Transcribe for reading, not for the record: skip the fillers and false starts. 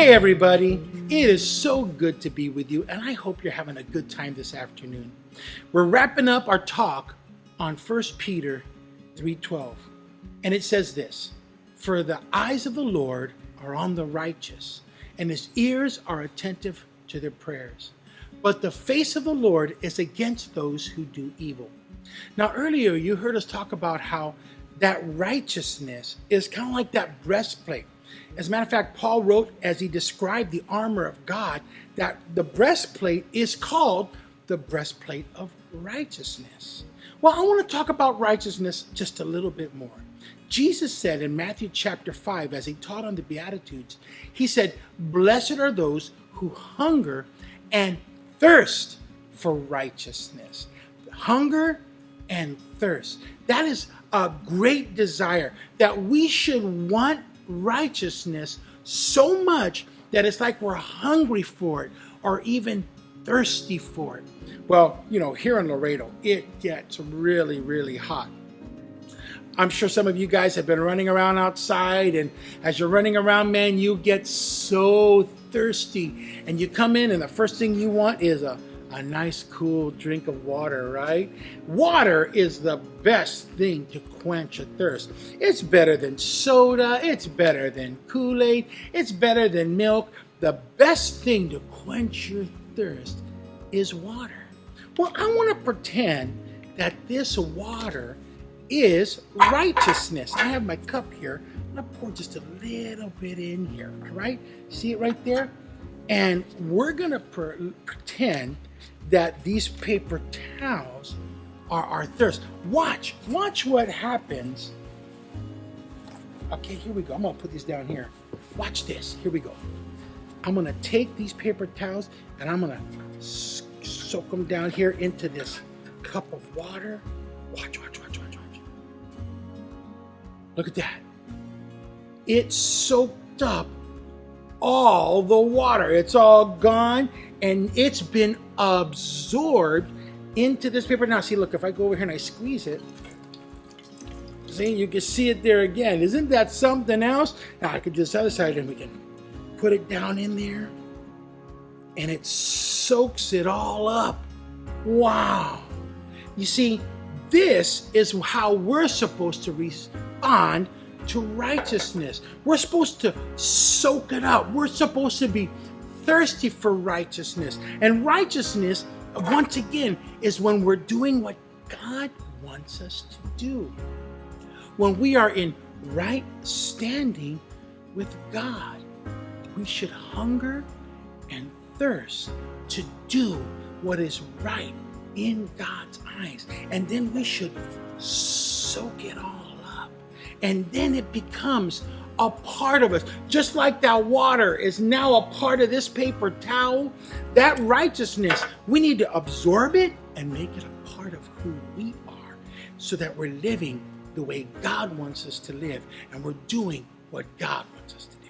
Hey everybody, it is so good to be with you, and I hope you're having a good time this afternoon. We're wrapping up our talk on 1 Peter 3:12, and it says this: "For the eyes of the Lord are on the righteous, and his ears are attentive to their prayers. But the face of the Lord is against those who do evil." Now earlier you heard us talk about how that righteousness is kind of like that breastplate. As a matter of fact, Paul wrote, as he described the armor of God, that the breastplate is called the breastplate of righteousness. Well, I want to talk about righteousness just a little bit more. Jesus said in Matthew chapter 5, as he taught on the Beatitudes, he said, "Blessed are those who hunger and thirst for righteousness." Hunger and thirst. That is a great desire, that we should want righteousness so much that it's like we're hungry for it or even thirsty for it. Well, here in Laredo, it gets really, really hot. I'm sure some of you guys have been running around outside, and as you're running around, man, you get so thirsty, and you come in and the first thing you want is a nice cool drink of water, right? Water is the best thing to quench a thirst. It's better than soda, it's better than Kool-Aid, it's better than milk. The best thing to quench your thirst is water. Well, I want to pretend that this water is righteousness. I have my cup here. I'm going to pour just a little bit in here, all right? See it right there? And we're going to pretend that these paper towels are our thirst. Watch what happens. Okay, here we go. I'm going to put these down here. Watch this. Here we go. I'm going to take these paper towels and I'm going to soak them down here into this cup of water. Watch. Look at that. It soaked up all the water. It's all gone and it's been absorbed into this paper. Now see, look, if I go over here and I squeeze it, see, you can see it there again. Isn't that something else? Now I could do this other side and we can put it down in there and it soaks it all up. Wow. You see, this is how we're supposed to respond to righteousness. We're supposed to soak it up. We're supposed to be thirsty for righteousness. And righteousness, once again, is when we're doing what God wants us to do. When we are in right standing with God, we should hunger and thirst to do what is right in God's eyes. And then we should soak it all up. And then it becomes a part of us. Just like that water is now a part of this paper towel, that righteousness, we need to absorb it and make it a part of who we are so that we're living the way God wants us to live and we're doing what God wants us to do.